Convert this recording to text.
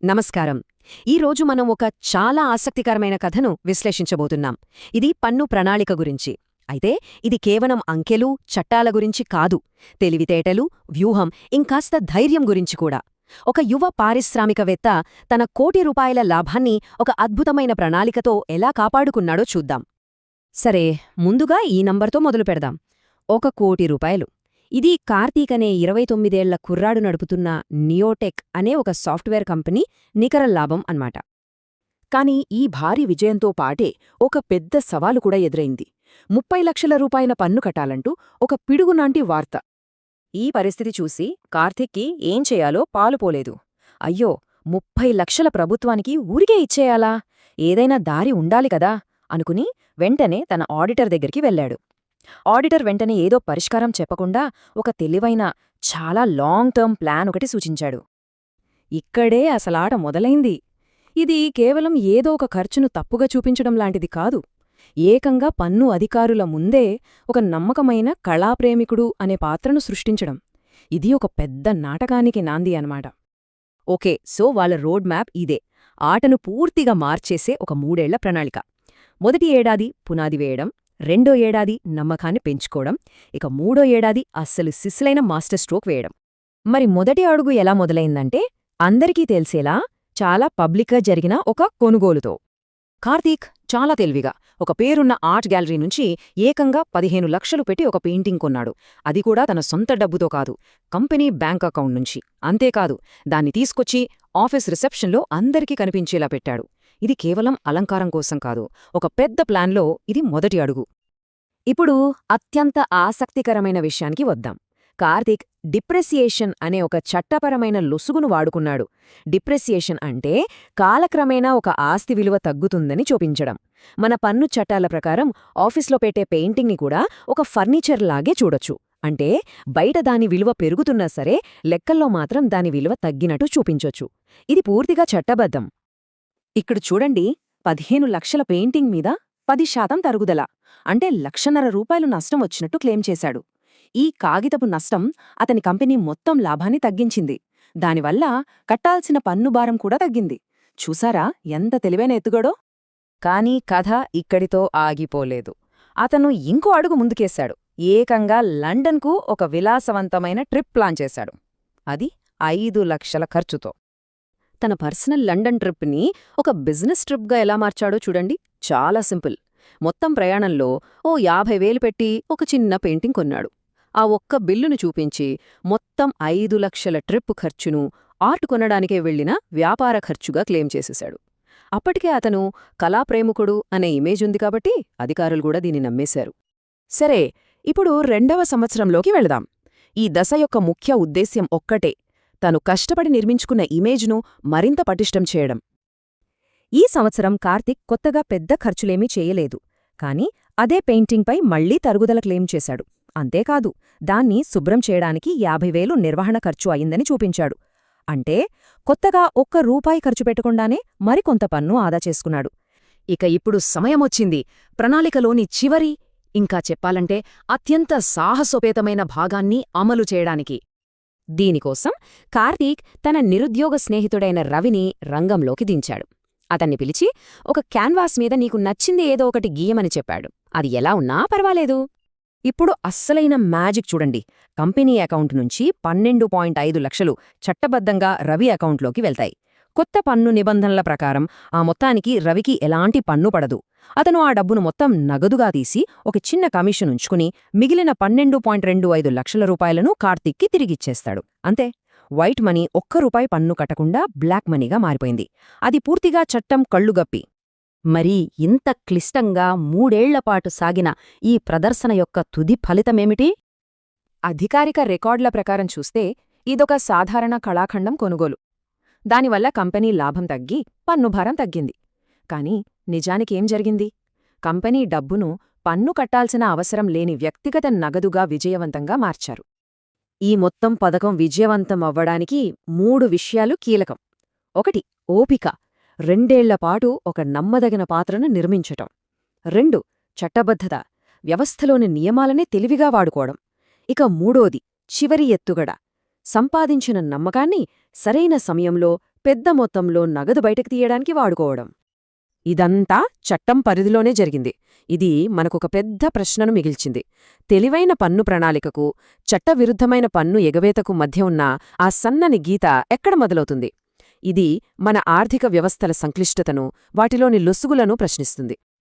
నమస్కారం. ఈరోజు మనం ఒక చాలా ఆసక్తికరమైన కథను విశ్లేషించబోతున్నాం. ఇది పన్ను ప్రణాళిక గురించి. అయితే ఇది కేవలం అంకెలు, చట్టాల గురించి కాదు. తెలివితేటలు, వ్యూహం, ఇంకాస్త ధైర్యం గురించి కూడా. ఒక యువ పారిశ్రామికవేత్త తన ₹1,00,00,000 లాభాన్ని ఒక అద్భుతమైన ప్రణాళికతో ఎలా కాపాడుకున్నాడో చూద్దాం. సరే, ముందుగా ఈ నంబర్తో మొదలుపెడదాం. ₹1,00,00,000. ఇది కార్తీక్ అనే 29 ఏళ్ల కుర్రాడు నడుపుతున్న నియోటెక్ అనే ఒక సాఫ్ట్వేర్ కంపెనీ నికర లాభం అన్నమాట. కాని ఈ భారీ విజయంతో పాటే ఒక పెద్ద సవాలు కూడా ఎదురైంది. ₹30,00,000 పన్ను కట్టాలంటూ ఒక పిడుగునాంటి వార్త. ఈ పరిస్థితి చూసి కార్తీక్కి ఏం చేయాలో పాలుపోలేదు. అయ్యో, 30 లక్షల ప్రభుత్వానికి ఊరికే ఇచ్చేయాలా? ఏదైనా దారి ఉండాలి కదా అనుకుని వెంటనే తన ఆడిటర్ దగ్గరికి వెళ్లాడు. ఆడిటర్ వెంటనే ఏదో పరిష్కారం చెప్పకుండా ఒక తెలివైన, చాలా లాంగ్ టర్మ్ ప్లాన్ ఒకటి సూచించాడు. ఇక్కడే అసలాట మొదలైంది. ఇది కేవలం ఏదో ఒక ఖర్చును తప్పుగా చూపించడం లాంటిది కాదు. ఏకంగా పన్ను అధికారుల ముందే ఒక నమ్మకమైన కళాప్రేమికుడు అనే పాత్రను సృష్టించడం. ఇది ఒక పెద్ద నాటకానికి నాంది అన్నమాట. ఓకే, సో వాళ్ళ రోడ్ మ్యాప్ ఇదే. ఆటను పూర్తిగా మార్చేసే ఒక 3 ఏళ్ల ప్రణాళిక. మొదటి ఏడాది పునాది వేయడం, రెండో ఏడాది నమ్మకాన్ని పెంచుకోవడం, ఇక మూడో ఏడాది అస్సలు సిస్సులైన మాస్టర్ స్ట్రోక్ వేయడం. మరి మొదటి అడుగు ఎలా మొదలైందంటే, అందరికీ తెలిసేలా చాలా పబ్లిక్గా జరిగిన ఒక కొనుగోలుతో. కార్తీక్ చాలా తెలివిగా ఒక పేరున్న ఆర్ట్ గ్యాలరీ నుంచి ఏకంగా 15 లక్షలు పెట్టి ఒక పెయింటింగ్ కొన్నాడు. అది కూడా తన సొంత డబ్బుతో కాదు, కంపెనీ బ్యాంక్ అకౌంట్ నుంచి. అంతేకాదు, దాన్ని తీసుకొచ్చి ఆఫీస్ రిసెప్షన్లో అందరికీ కనిపించేలా పెట్టాడు. ఇది కేవలం అలంకారం కోసం కాదు, ఒక పెద్ద ప్లాన్లో ఇది మొదటి అడుగు. ఇప్పుడు అత్యంత ఆసక్తికరమైన విషయానికి వద్దాం. కార్తీక్ డిప్రెసియేషన్ అనే ఒక చట్టపరమైన లొసుగును వాడుకున్నాడు. డిప్రెసియేషన్ అంటే కాలక్రమేణా ఒక ఆస్తి విలువ తగ్గుతుందని చూపించడం. మన పన్ను చట్టాల ప్రకారం ఆఫీస్లో పెట్టే పెయింటింగ్ని కూడా ఒక ఫర్నిచర్ లాగే చూడొచ్చు. అంటే బయట దాని విలువ పెరుగుతున్నా సరే, లెక్కల్లో మాత్రం దాని విలువ తగ్గినట్టు చూపించొచ్చు. ఇది పూర్తిగా చట్టబద్ధం. ఇక్కడ చూడండి, 15 లక్షల పెయింటింగ్ మీద 10% తరుగుదల, అంటే ₹1,50,000 నష్టం వచ్చినట్టు క్లెయిమ్ చేశాడు. ఈ కాగితపు నష్టం అతని కంపెనీ మొత్తం లాభాన్ని తగ్గించింది. దానివల్ల కట్టాల్సిన పన్నుభారం కూడా తగ్గింది. చూసారా ఎంత తెలివైన ఎత్తుగడో? కానీ కథ ఇక్కడితో ఆగిపోలేదు. అతను ఇంకో అడుగు ముందుకేశాడు. ఏకంగా లండన్కు ఒక విలాసవంతమైన ట్రిప్ ప్లాన్ చేశాడు. అది 5 లక్షల ఖర్చుతో. తన పర్సనల్ లండన్ ట్రిప్ని ఒక బిజినెస్ ట్రిప్గా ఎలా మార్చాడో చూడండి. చాలా సింపుల్. మొత్తం ప్రయాణంలో ఓ 50,000 పెట్టి ఒక చిన్న పెయింటింగ్ కొన్నాడు. ఆ ఒక్క బిల్లును చూపించి మొత్తం 5 లక్షల ట్రిప్ ఖర్చును ఆర్ట్ కొనడానికే వెళ్లిన వ్యాపార ఖర్చుగా క్లెయిమ్ చేసేశాడు. అప్పటికే అతను కళాప్రేమికుడు అనే ఇమేజ్ ఉంది కాబట్టి అధికారులు కూడా దీన్ని నమ్మేశారు. సరే, ఇప్పుడు 2వ సంవత్సరంలోకి వెళదాం. ఈ దశ యొక్క ముఖ్య ఉద్దేశ్యం ఒక్కటే: తను కష్టపడి నిర్మించుకున్న ఇమేజ్ను మరింత పటిష్టం చేయడం. ఈ సంవత్సరం కార్తీక్ కొత్తగా పెద్ద ఖర్చులేమీ చేయలేదు. కాని అదే పెయింటింగ్పై మళ్లీ తరుగుదల క్లెయిమ్ చేశాడు. అంతేకాదు, దాన్ని శుభ్రం చేయడానికి 50,000 నిర్వహణ ఖర్చు అయిందని చూపించాడు. అంటే కొత్తగా ₹1 ఖర్చు పెట్టకుండానే మరికొంత పన్ను ఆదా చేసుకున్నాడు. ఇక ఇప్పుడు సమయమొచ్చింది ప్రణాళికలోని చివరి, ఇంకా చెప్పాలంటే అత్యంత సాహసోపేతమైన భాగాన్ని అమలు చేయడానికి. దీనికోసం కార్తీక్ తన నిరుద్యోగ స్నేహితుడైన రవిని రంగంలోకి దించాడు. అతన్ని పిలిచి ఒక క్యాన్వాస్ మీద నీకు నచ్చింది ఏదో ఒకటి గీయమని చెప్పాడు. అది ఎలా ఉన్నా పర్వాలేదు. ఇప్పుడు అస్సలైన మ్యాజిక్ చూడండి. కంపెనీ అకౌంట్ నుంచి 12.5 లక్షలు చట్టబద్ధంగా రవి అకౌంట్లోకి వెళ్తాయి. కొత్త పన్ను నిబంధనల ప్రకారం ఆ మొత్తానికి రవికి ఎలాంటి పన్ను పడదు. అతను ఆ డబ్బును మొత్తం నగదుగా తీసి ఒక చిన్న కమిషన్ ఉంచుకుని మిగిలిన 12.25 లక్షల రూపాయలను కార్తీక్కి తిరిగిచ్చేస్తాడు. అంతే, వైట్ మనీ ₹1 పన్ను కట్టకుండా బ్లాక్ మనీగా మారిపోయింది. అది పూర్తిగా చట్టం కళ్ళుగప్పి. మరి ఇంత క్లిష్టంగా 3 ఏళ్లపాటు సాగిన ఈ ప్రదర్శన యొక్క తుది ఫలితమేమిటి? అధికారిక రికార్డుల ప్రకారం చూస్తే ఇదొక సాధారణ కళాఖండం కొనుగోలు. దానివల్ల కంపెనీ లాభం తగ్గి పన్నుభారం తగ్గింది. కాని నిజానికేం జరిగింది? కంపెనీ డబ్బును పన్ను కట్టాల్సిన అవసరం లేని వ్యక్తిగత నగదుగా విజయవంతంగా మార్చారు. ఈ మొత్తం పథకం విజయవంతం అవ్వడానికి 3 విషయాలు కీలకం. 1. ఓపిక. 2 ఏళ్లపాటు ఒక నమ్మదగిన పాత్రను నిర్మించటం. 2. చట్టబద్ధత. వ్యవస్థలోని నియమాలనే తెలివిగా వాడుకోవడం. ఇక 3. చివరి ఎత్తుగడ. సంపాదించిన నమ్మకాన్ని సరైన సమయంలో పెద్ద మొత్తంలో నగదు బయటకు తీయడానికి వాడుకోవడం. ఇదంతా చట్టం పరిధిలోనే జరిగింది. ఇది మనకొక పెద్ద ప్రశ్నను మిగిల్చింది. తెలివైన పన్ను ప్రణాళికకు, చట్టవిరుద్ధమైన పన్ను ఎగవేతకు మధ్య ఉన్న ఆ సన్నని గీత ఎక్కడ మొదలవుతుంది? ఇది మన ఆర్థిక వ్యవస్థల సంక్లిష్టతను, వాటిలోని లొసుగులను ప్రశ్నిస్తుంది.